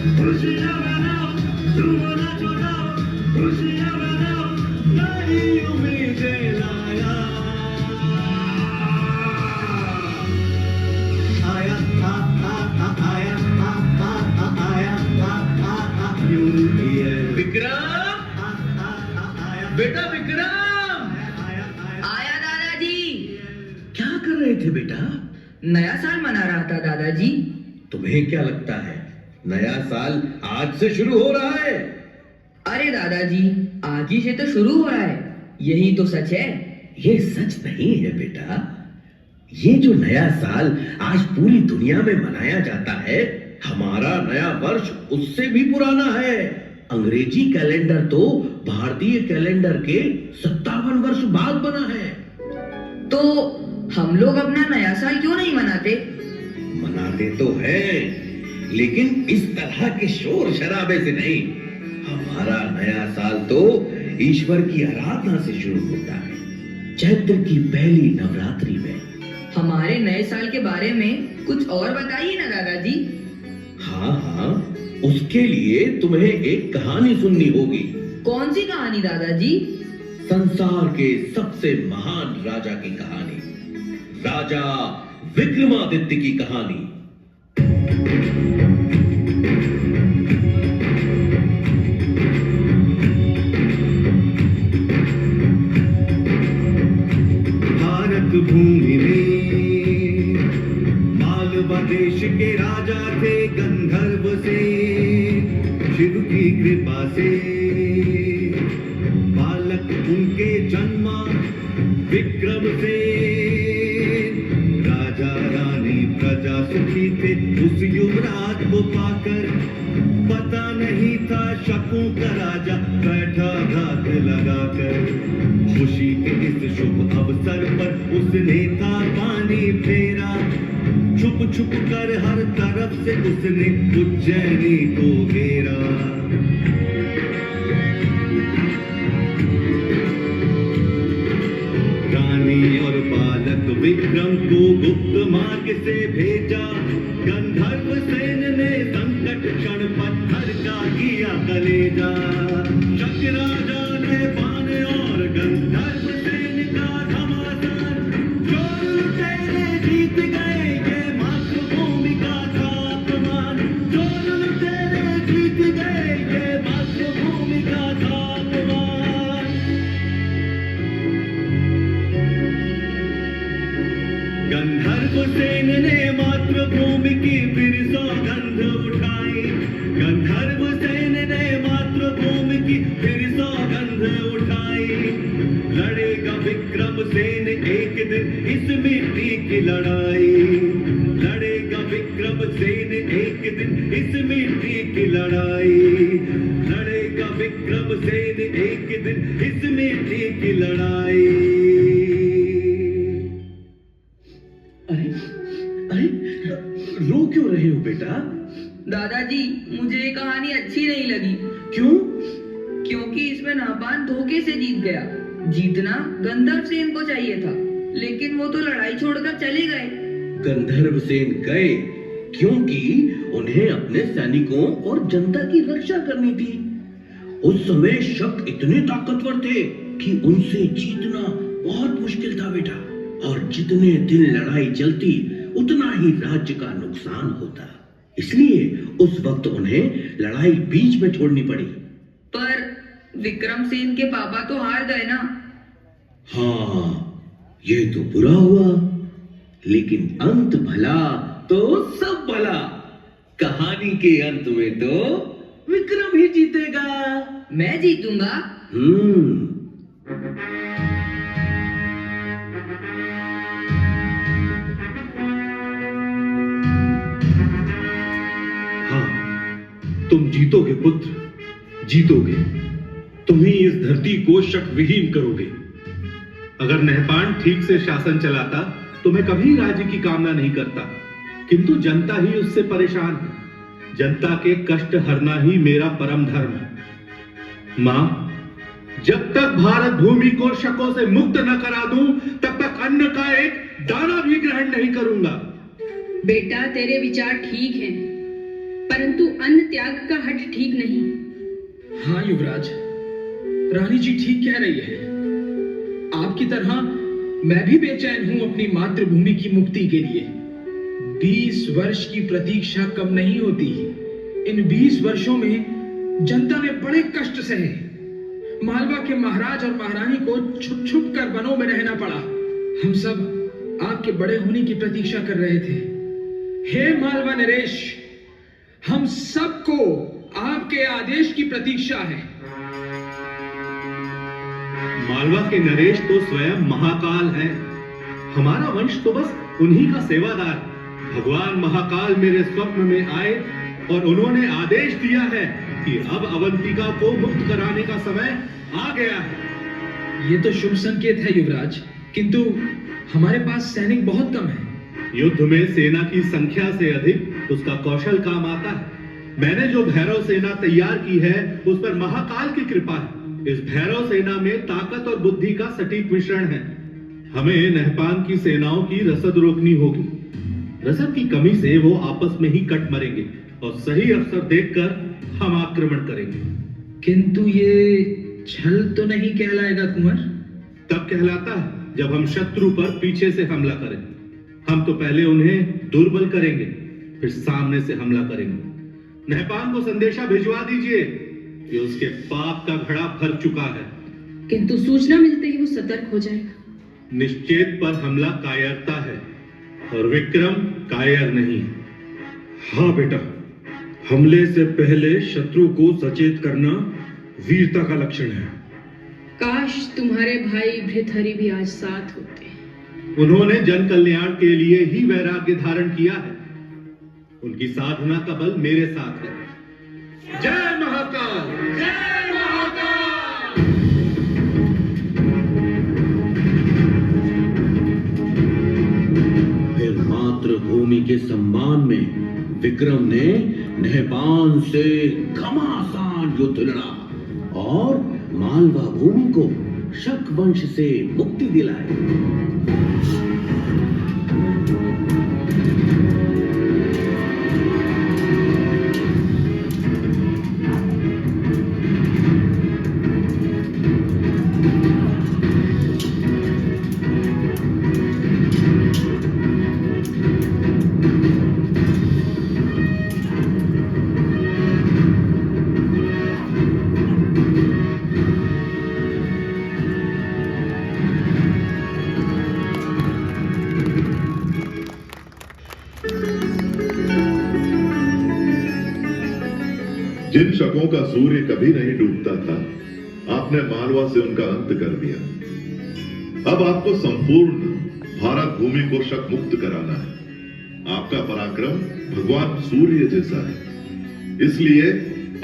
खुशियाँ मनाओ, झूमो नाचो गाओ, खुशियाँ मनाओ, नई उम्मीदें लाया। आया आया आया न्यू ईयर। विक्रम, बेटा विक्रम, आया दादाजी। क्या कर रहे थे बेटा? नया साल मना रहा था दादाजी। तुम्हें क्या लगता है नया साल आज से शुरू हो रहा है? अरे दादाजी, आज ही से तो शुरू हो रहा है, यही तो सच है। ये सच नहीं है बेटा। ये जो नया साल आज पूरी दुनिया में मनाया जाता है, हमारा नया वर्ष उससे भी पुराना है। अंग्रेजी कैलेंडर तो भारतीय कैलेंडर के 57 वर्ष बाद बना है। तो हम लोग अपना नया साल क्यों नहीं मनाते? मनाते तो हैं, लेकिन इस तरह के शोर शराबे से नहीं। हमारा नया साल तो ईश्वर की आराधना से शुरू होता है, चैत्र की पहली नवरात्रि में। हमारे नए साल के बारे में कुछ और बताइए ना दादाजी। हाँ, उसके लिए तुम्हें एक कहानी सुननी होगी। कौन सी कहानी दादाजी? संसार के सबसे महान राजा की कहानी, राजा विक्रमादित्य की कहानी। भारत भूमि में मालवा देश के राजा थे गंधर्व से, शिव की कृपा से बालक उनके जन्मा विक्रम से। राजा रानी प्रजा सुखी थे उस युवराज को पाकर, पता नहीं था शकों का राजा बैठा घात लगाकर। खुशी के इस शुभ अवसर पर उसने था पानी फेरा, छुप छुप कर हर तरफ से उसने उज्जैनी को घेरा। रानी और बालक विक्रम को गुप्त मार्ग से भेजा, गंधर्व सेन ने संकट क्षण पत्थर का किया कलेजा। शक राजा ने बाण और गंधर्व सेन का घमासान, चोर लुटेरे जीत गए ये मातृभूमि का था अपमान। चोर लुटेरे जीत गए ये मातृभूमि का था अपमान। गंधर्व सेन ने मातृभूमि की फिर सौगंध उठाई, गंधर्व सेन ने मातृभूमि की फिर सौगंध उठाई। लड़ेगा विक्रम सेन एक दिन इस मिट्टी की लड़ाई, लड़ेगा विक्रम सेन एक दिन इस मिट्टी की लड़ाई, लड़ेगा विक्रम सेन एक दिन इस मिट्टी की लड़ाई। अरे, रो क्यों रहे हो बेटा? दादाजी, मुझे ये कहानी अच्छी नहीं लगी। क्यों? क्योंकि इसमें नापान धोखे से जीत गया। जीतना गंधर्व सेन को चाहिए था, लेकिन वो तो लड़ाई छोड़कर चले गए। गंधर्व सेन गए क्योंकि उन्हें अपने सैनिकों और जनता की रक्षा करनी थी। उस समय शक इतने ताकतवर थे कि उनसे जीतना बहुत मुश्किल था बेटा। और जितने दिन लड़ाई चलती उतना ही राज्य का नुकसान होता, इसलिए उस वक्त उन्हें लड़ाई बीच में छोड़नी पड़ी। पर विक्रम सेन के पापा तो हार गए ना। हाँ, ये तो बुरा हुआ, लेकिन अंत भला तो सब भला। कहानी के अंत में तो विक्रम ही जीतेगा। मैं जीतूंगा। तुम जीतोगे पुत्र, जीतोगे। तुम ही इस धरती को शक विहीन करोगे। अगर नहपान ठीक से शासन चलाता तो मैं कभी राज्य की कामना नहीं करता, किंतु जनता ही उससे परेशान है। जनता के कष्ट हरना ही मेरा परम धर्म है। मां, जब तक भारत भूमि को शकों से मुक्त न करा दूं, तब तक अन्न का एक दाना भी ग्रहण नहीं करूंगा। बेटा, तेरे विचार ठीक हैं, परंतु अन्न त्याग का हठ ठीक नहीं। हाँ युवराज, रानी जी ठीक कह रही है। आपकी तरह मैं भी बेचैन हूं अपनी मातृभूमि की मुक्ति के लिए। 20 वर्ष की प्रतीक्षा कम नहीं होती। इन 20 वर्षों में जनता ने बड़े कष्ट सहे। मालवा के महाराज और महारानी को छुप छुप कर वनों में रहना पड़ा। हम सब आपके बड़े होने की प्रतीक्षा कर रहे थे। हे मालवा नरेश, हम सबको आपके आदेश की प्रतीक्षा है। मालवा के नरेश तो स्वयं महाकाल हैं। हमारा वंश तो बस उन्हीं का सेवादार। भगवान महाकाल मेरे स्वप्न में आए और उन्होंने आदेश दिया है कि अब अवंतिका को मुक्त कराने का समय आ गया है। ये तो शुभ संकेत है युवराज, किंतु हमारे पास सैनिक बहुत कम है। युद्ध में सेना की संख्या से अधिक उसका कौशल काम आता है। मैंने जो भैरव सेना तैयार की है उस पर महाकाल की कृपा है। इस भैरव सेना में ताकत और बुद्धि का सटीक मिश्रण है। हमें नहपान की सेनाओं की रसद रोकनी होगी। रसद की कमी से वो आपस में ही कट मरेंगे और सही अवसर देखकर हम आक्रमण करेंगे। किंतु ये छल तो नहीं कहलाएगा कुंवर? तब कहलाता है जब हम शत्रु पर पीछे से हमला करें। हम तो पहले उन्हें दुर्बल करेंगे, फिर सामने से हमला करेंगे। नहपान को संदेशा भिजवा दीजिए कि उसके पाप का घड़ा भर चुका है। किंतु सूचना मिलते ही वो सतर्क हो जाएगा। निश्चेत पर हमला कायरता है और विक्रम कायर नहीं। हाँ बेटा, हमले से पहले शत्रु को सचेत करना वीरता का लक्षण है। काश तुम्हारे भाई भृतहरि भी आज साथ होते। उन्होंने जन कल्याण के लिए ही वैराग्य धारण किया है। उनकी साधना का बल मेरे साथ है। जय महाकाल! जय महाकाल! फिर मातृभूमि के सम्मान में विक्रम ने नहपान से घमासान युद्ध लड़ा और मालवा भूमि को शक वंश से मुक्ति दिलाई। जिन शकों का सूर्य कभी नहीं डूबता था, आपने मालवा से उनका अंत कर दिया। अब आपको संपूर्ण भारत भूमि को शक मुक्त कराना है। आपका पराक्रम भगवान सूर्य जैसा है, इसलिए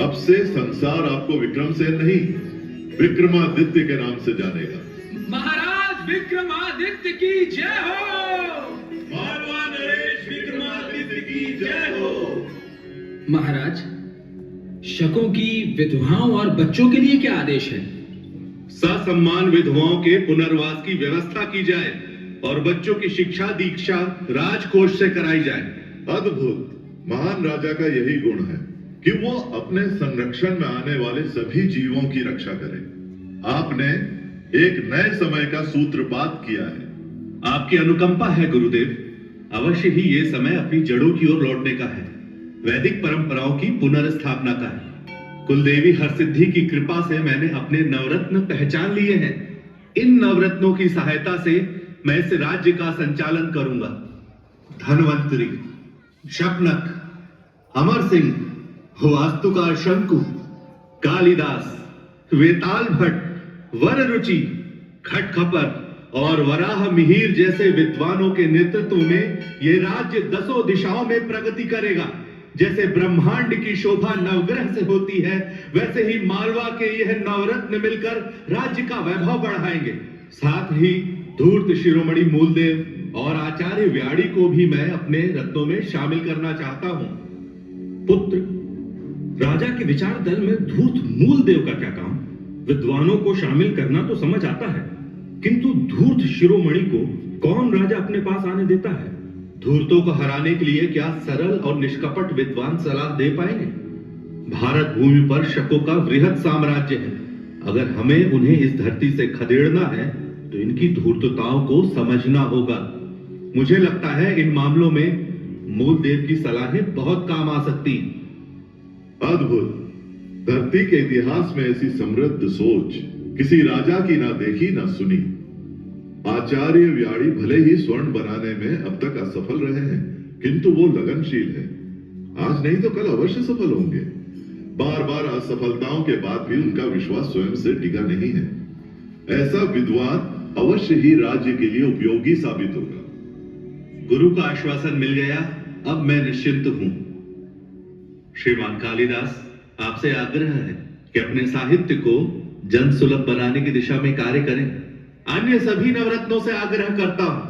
अब से संसार आपको विक्रमसेन नहीं, विक्रमादित्य के नाम से जानेगा। महाराज विक्रमादित्य की जय हो। मालवा नरेश विक्रमादित्य की जय हो। महाराज, शकों की विधवाओं और बच्चों के लिए क्या आदेश है? ससम्मान विधवाओं के पुनर्वास की व्यवस्था की जाए और बच्चों की शिक्षा दीक्षा राजकोष से कराई जाए। अद्भुत! महान राजा का यही गुण है कि वो अपने संरक्षण में आने वाले सभी जीवों की रक्षा करे। आपने एक नए समय का सूत्रपात किया है। आपकी अनुकंपा है गुरुदेव। अवश्य ही ये समय अपनी जड़ों की ओर लौटने का है, वैदिक परंपराओं की पुनर्स्थापना का है। कुलदेवी हरसिद्धि की कृपा से मैंने अपने नवरत्न पहचान लिए हैं। इन नवरत्नों की सहायता से मैं इस राज्य का संचालन करूंगा। धनवंतरी, शपनक, अमर सिंह, वास्तुकार शंकु, कालिदास, वेताल भट्ट, वररुचि, खटखपर और वराह मिहिर जैसे विद्वानों के नेतृत्व में यह राज्य 10 दिशाओं में प्रगति करेगा। जैसे ब्रह्मांड की शोभा नवग्रह से होती है, वैसे ही मालवा के यह नवरत्न मिलकर राज्य का वैभव बढ़ाएंगे। साथ ही धूर्त शिरोमणि मूलदेव और आचार्य व्याड़ी को भी मैं अपने रत्नों में शामिल करना चाहता हूं। पुत्र, राजा के विचार दल में धूर्त मूलदेव का क्या काम? विद्वानों को शामिल करना तो समझ आता है, किंतु धूर्त शिरोमणि को कौन राजा अपने पास आने देता है? धूर्तों को हराने के लिए क्या सरल और निष्कपट विद्वान सलाह दे पाएंगे? भारत भूमि पर शकों का वृहद साम्राज्य है। अगर हमें उन्हें इस धरती से खदेड़ना है तो इनकी धूर्तताओं को समझना होगा। मुझे लगता है इन मामलों में मूलदेव की सलाहें बहुत काम आ सकती हैं। अद्भुत। धरती के इतिहास में ऐसी समृद्ध सोच किसी राजा की ना देखी ना सुनी। आचार्य व्याड़ी भले ही स्वर्ण बनाने में अब तक असफल रहे हैं, किंतु वो लगनशील है। आज नहीं तो कल अवश्य सफल होंगे। बार बार असफलताओं के बाद भी उनका विश्वास स्वयं से डिगा नहीं है। ऐसा विद्वान अवश्य ही राज्य के लिए उपयोगी साबित होगा। गुरु का आश्वासन मिल गया, अब मैं निश्चिंत हूं। श्रीमान कालिदास, आपसे आग्रह है कि अपने साहित्य को जन सुलभ बनाने की दिशा में कार्य करें। अन्य सभी नवरत्नों से आग्रह करता हूं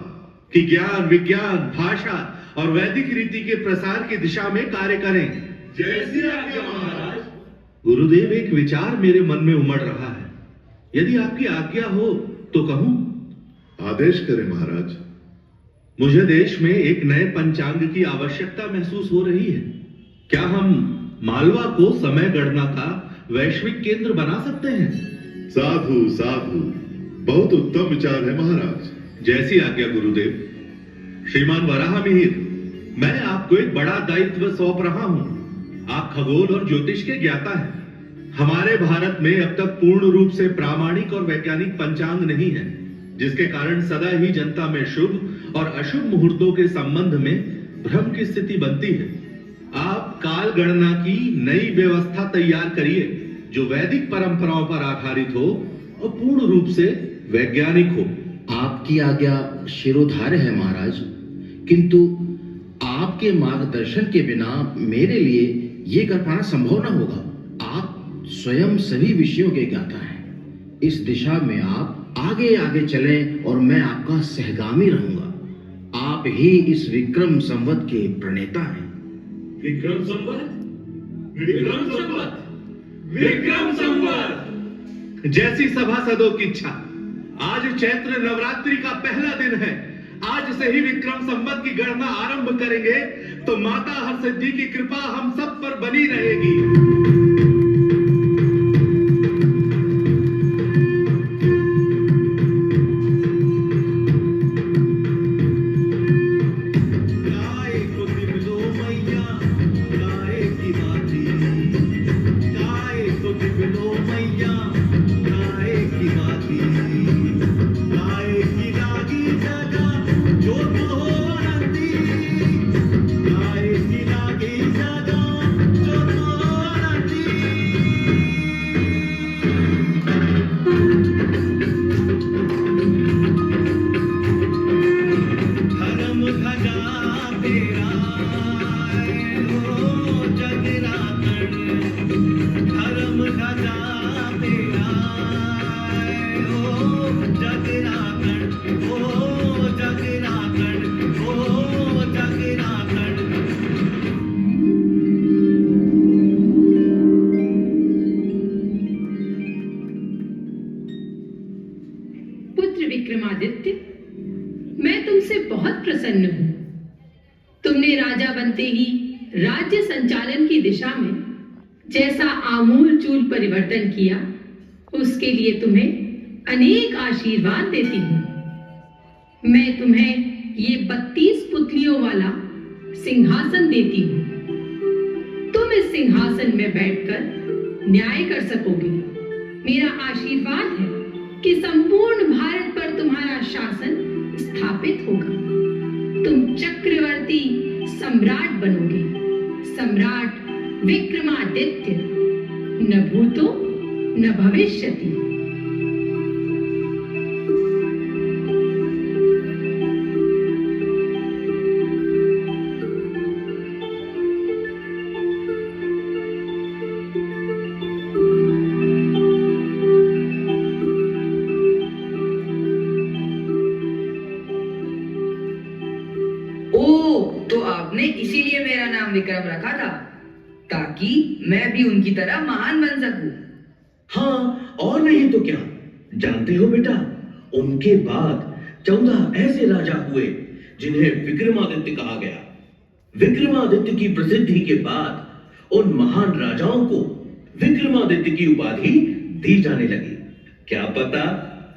कि ज्ञान, विज्ञान, भाषा और वैदिक रीति के प्रसार की दिशा में कार्य करें। जैसी आज्ञा महाराज। गुरुदेव, एक विचार मेरे मन में उमड़ रहा है। यदि आपकी आज्ञा हो तो कहूं? आदेश करें महाराज। मुझे देश में एक नए पंचांग की आवश्यकता महसूस हो रही है। क्या हम मालवा को समय गणना का वैश्विक केंद्र बना सकते हैं? साधु साधु, बहुत उत्तम विचार है महाराज। जैसी आज्ञा गुरुदेव। श्रीमान वराह मिहिर, मैं आपको एक बड़ा दायित्व सौंप रहा हूं। आप खगोल और ज्योतिष के ज्ञाता हैं। हमारे भारत में अब तक पूर्ण रूप से प्रामाणिक और वैज्ञानिक पंचांग नहीं है, जिसके कारण सदा ही जनता में शुभ और अशुभ मुहूर्तों के संबंध में भ्रम की स्थिति बनती है। आप काल गणना की नई व्यवस्था तैयार करिए जो वैदिक परंपराओं पर आधारित हो और पूर्ण रूप से वैज्ञानिक हो। आपकी आज्ञा शिरोधार्य है महाराज, किंतु आपके मार्गदर्शन के बिना मेरे लिए ये कर पाना संभव न होगा। आप स्वयं सभी विषयों के ज्ञाता हैं। इस दिशा में आप आगे आगे चलें और मैं आपका सहगामी रहूंगा। आप ही इस विक्रम संवत के प्रणेता हैं। विक्रम संवत, विक्रम संवत, विक्रम संवत। जैसी सभासदों की इच्छा। आज चैत्र नवरात्रि का पहला दिन है। आज से ही विक्रम संवत की गणना आरंभ करेंगे तो माता हरसिद्धि की कृपा हम सब पर बनी रहेगी। पुत्र विक्रमादित्य, मैं तुमसे बहुत प्रसन्न हूं। तुमने राजा बनते ही राज्य संचालन की दिशा में जैसा आमूल चूल परिवर्तन किया, उसके लिए तुम्हें अनेक आशीर्वाद देती हूं। मैं तुम्हें ये 32 पुतलियों वाला सिंहासन देती हूं। तुम इस सिंहासन में बैठकर न्याय कर सकोगे। मेरा आशीर्वाद है कि संपूर्ण भारत पर तुम्हारा शासन स्थापित होगा। तुम चक्रवर्ती सम्राट बनोगे, सम्राट विक्रमादित्य, न भूतो न भविष्यति। तो आपने इसीलिए मेरा नाम विक्रम रखा था, ताकि मैं भी उनकी तरह महान बन सकूं। हाँ, और नहीं तो क्या। जानते हो बेटा, उनके बाद 14 ऐसे राजा हुए जिन्हें विक्रमादित्य कहा गया। विक्रमादित्य की प्रसिद्धि के बाद उन महान राजाओं को विक्रमादित्य की उपाधि दी जाने लगी। क्या पता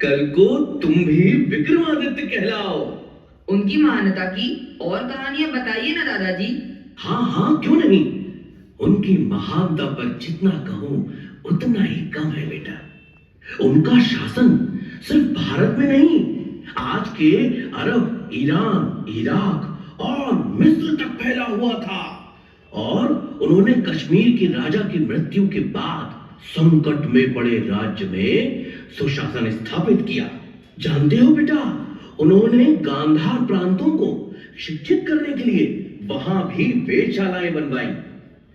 कल को तुम भी विक्रमादित्य कहलाओ। उनकी महानता की और कहानियां बताइए ना दादाजी। हाँ हाँ, क्यों नहीं। उनकी महानता पर जितना कहूं उतना ही कम है बेटा। उनका शासन सिर्फ भारत में नहीं, आज के अरब, ईरान, इराक और मिस्र तक फैला हुआ था। और उन्होंने कश्मीर के राजा की मृत्यु के बाद संकट में पड़े राज्य में सुशासन स्थापित किया। जानते हो बेटा, उन्होंने गांधार प्रांतों को शिक्षित करने के लिए वहां भी वेधशालाएं बनवाई।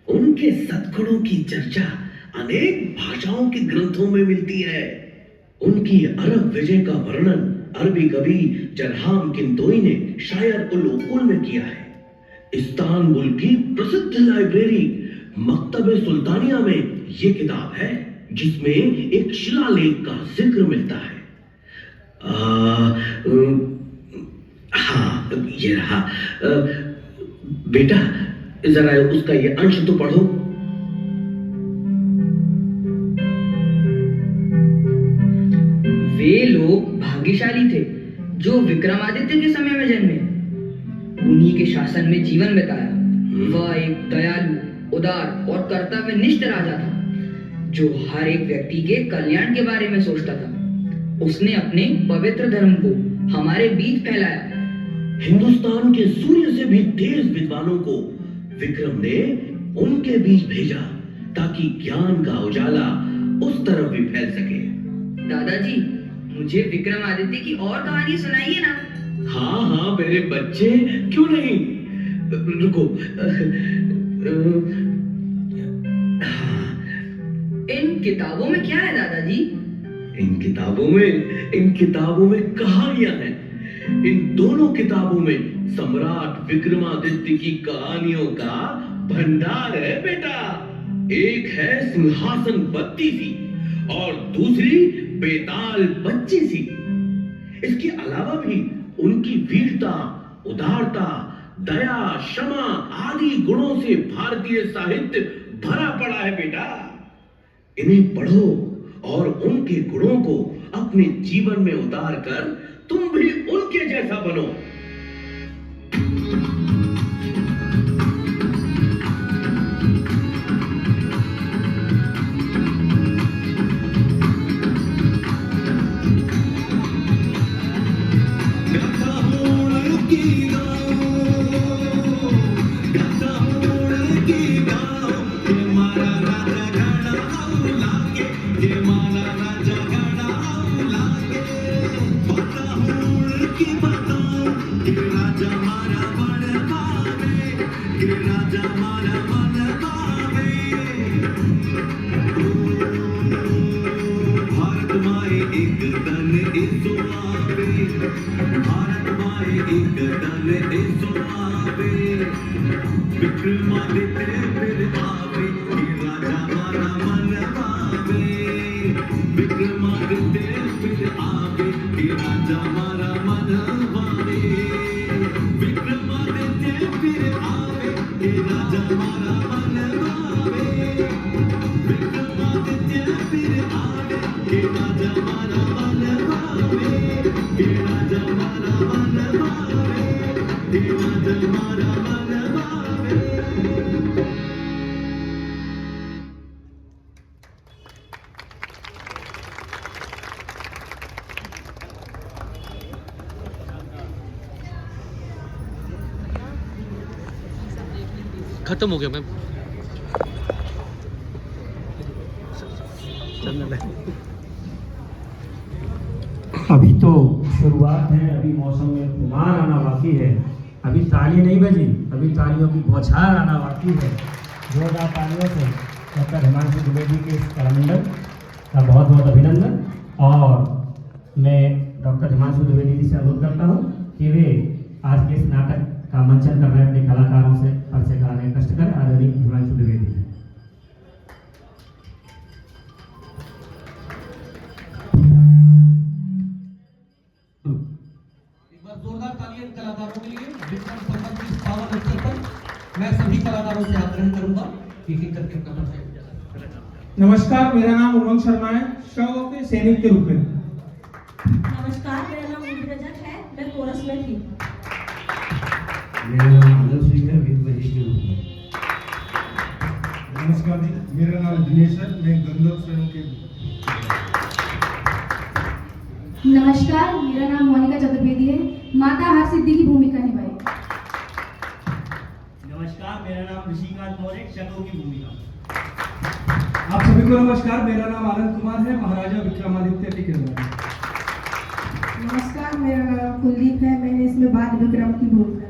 उनके सद्गुणों की चर्चा अनेक भाषाओं के ग्रंथों में मिलती है। उनकी अरब विजय का वर्णन अरबी कवि जरहाम किंतोई ने शायर उल उकूल में किया है। इस्तांबुल की प्रसिद्ध लाइब्रेरी मकतबे सुल्तानिया में यह किताब है, जिसमें एक शिलालेख का जिक्र मिलता है। हाँ, ये रहा। बेटा जरा उसका ये अंश तो पढ़ो। वे लोग भाग्यशाली थे जो विक्रमादित्य के समय में जन्मे, उन्हीं के शासन में जीवन बिताया। वह एक दयालु, उदार और कर्तव्यनिष्ठ राजा था, जो हर एक व्यक्ति के कल्याण के बारे में सोचता था। उसने अपने पवित्र धर्म को हमारे बीच फैलाया। हिंदुस्तान के सूर्य से भी तेज विद्वानों को विक्रम ने उनके बीच भेजा, ताकि ज्ञान का उजाला उस तरफ भी फैल सके। दादाजी, मुझे विक्रमादित्य की और कहानी सुनाइए ना। हाँ हाँ मेरे बच्चे, क्यों नहीं। रुको। इन किताबों में क्या है दादाजी? इन किताबों में कहानियां हैं। इन दोनों किताबों में सम्राट विक्रमादित्य की कहानियों का भंडार है बेटा। एक है सिंहासन बत्ती सी और दूसरी बेताल बच्ची सी। इसके अलावा भी उनकी वीरता, उदारता, दया, क्षमा आदि गुणों से भारतीय साहित्य भरा पड़ा है बेटा। इन्हें पढ़ो और उनके गुणों को अपने जीवन में उतार कर तुम भी उनके जैसा बनो। खत्म हो गया मैम। अभी तो शुरुआत है, अभी मौसम में तूफान आना बाकी है। अभी ताली नहीं बजी, अभी तालियों की बौछार आना बाकी है। जोरदार तालियों से डॉक्टर हिमांशु द्विवेदी के इस कलामंडल का बहुत बहुत अभिनंदन। और मैं डॉक्टर हिमांशु द्विवेदी जी से अनुरोध करता हूँ कि वे आज के इस नाटक का मंचन कर रहे अपने कलाकारों से परिचय कराने का कष्ट करें। आदरणीय हिमांशु द्विवेदी जी। एक बार जोरदार तालियां कलाकारों के लिए। ग्रहण करूंगा। एक एक करके अपना परिचय। नमस्कार, मेरा नाम उमंग शर्मा है, शव के सैनिक के रूप में। नमस्कार, मेरा नाम उम्र रजक है, मैं कोरस में थी। मेरा नाम आदर्श सिंह है, वीर बजी के रूप में। नमस्कार जी, मेरा नाम दिनेश है, मैं गंधर्व स्वयं के। नमस्कार, मेरा नाम मोनिका चतुर्वेदी है, माता हार सिद्धि की भूमिका निभाई। नमस्कार, मेरा नाम ऋषिकांत मौर्य, शकों की भूमिका। आप सभी को नमस्कार, मेरा नाम आनंद कुमार है, महाराजा विक्रमादित्य के किरदार। नमस्कार, मेरा नाम कुलदीप है, मैंने इसमें बाल विक्रम की भूमिका।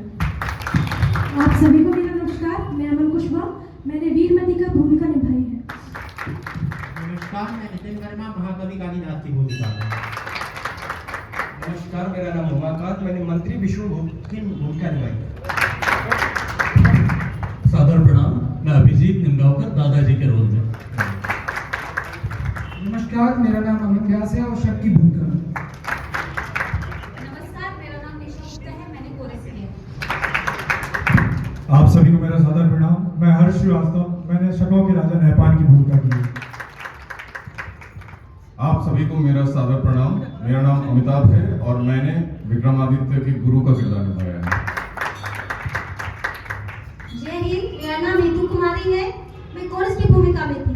आप सभी को मेरा नमस्कार, मैं अमन कुशवाहा, मैंने वीरमती का भूमिका निभाई है। नमस्कार, मैं नितिन वर्मा, महाकवि कालिदास की भूमिका में। नमस्कार, मेरा नाम उमाकांत, मैंने मंत्री विष्णु की भूमिका निभाई। सादर प्रणाम, मैं अभिजीत निमगांवकर, दादाजी के रोल में। नमस्कार, मेरा नाम अमित व्यास है और शक की भूमिका में। नमस्कार, मेरा नाम निशा गुप्ता है, मैंने कोरस किया। आप सभी को मेरा सादर प्रणाम, मैं हर्ष श्रीवास्तव, मैंने शकों के राजा नहपान की भूमिका की है। आप सभी को मेरा सादर प्रणाम, मेरा नाम अमिताभ है और मैंने विक्रमादित्य के गुरु का किरदार निभाया है। जय हिंद, मेरा नाम नीतू कुमारी है, मैं कोरस की भूमिका में थी।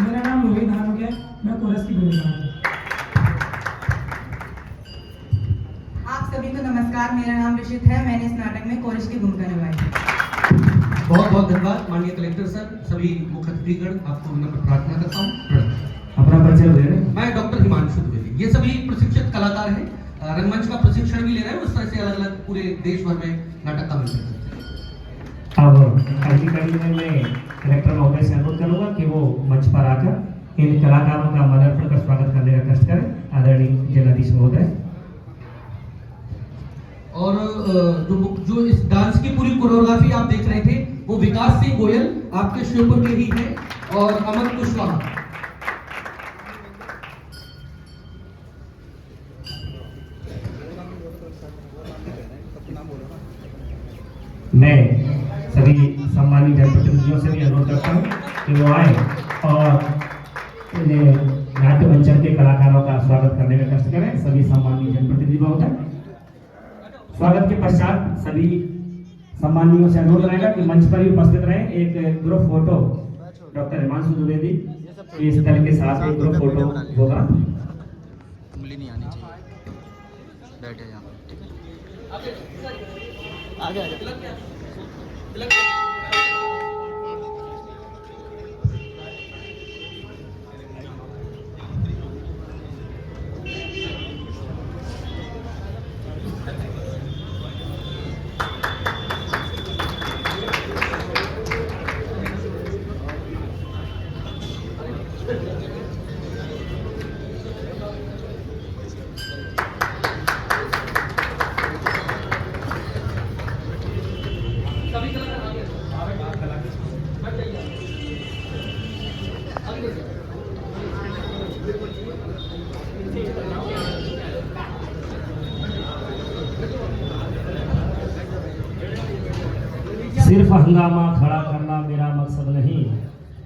मेरा नाम रोहित धानुक है, मैं कोरस की भूमिका में। आप सभी को नमस्कार, मेरा नाम ऋषित है, मैंने इस नाटक में कोरस की भूमिका निभाई। बहुत बहुत धन्यवाद माननीय कलेक्टर सर, सभी मुख्य अतिथिगण, आपको नम्र प्रार्थना करता हूँ। अपना परिचय दे रहे हैं। मैं डॉक्टर हिमांशु द्विवेदी। ये सभी प्रशिक्षित कलाकार हैं, रंगमंच का प्रशिक्षण भी ले रहे हैं, उस तरह से अलग अलग पूरे देश भर में नाटक काम करते हैं। अब अगली कड़ी में मैं कलेक्टर महोदय से अनुरोध करूंगा कि वो मंच पर आकर इन कलाकारों का माल्यार्पण कर स्वागत करने का कष्ट करें। आदरणीय जिलाधीश महोदय। और जो इस डांस की पूरी कोरियोग्राफी आप देख रहे थे, वो विकास सिंह गोयल आपके श्योपुर के ही हैं, और अमन कुशवाहा। मैं सभी सम्मानित जनप्रतिनिधियों से भी अनुरोध करता हूँ कि वो आए और नाट्य मंचन के कलाकारों का स्वागत करने का कष्ट करें। सभी सम्मानित जनप्रतिनिधि महोदय। स्वागत के पश्चात सभी सम्मानियों से अनुरोध रहेगा कि मंच पर ही उपस्थित रहें। एक group photo doctor Himanshu Dwivedi इस दल के साथ एक ग्रुप फोटो होगा। उंगली नहीं आनी चाहिए, बैठे यहाँ आगे आगे। सिर्फ हंगामा खड़ा करना मेरा मकसद नहीं,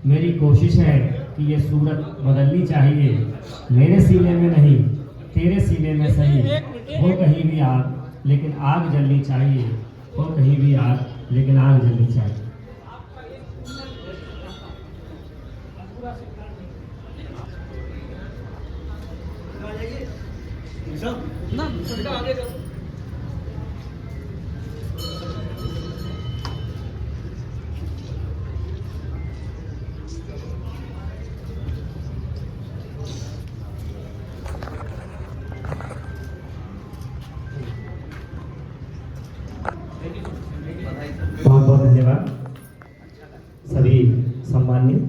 मेरी कोशिश है कि ये सूरत बदलनी चाहिए। मेरे सीने में नहीं, तेरे सीने में सही, हो कहीं भी आग लेकिन आग जलनी चाहिए, हो कहीं भी आग लेकिन आग जलनी चाहिए। बहुत बहुत धन्यवाद सभी सम्मानित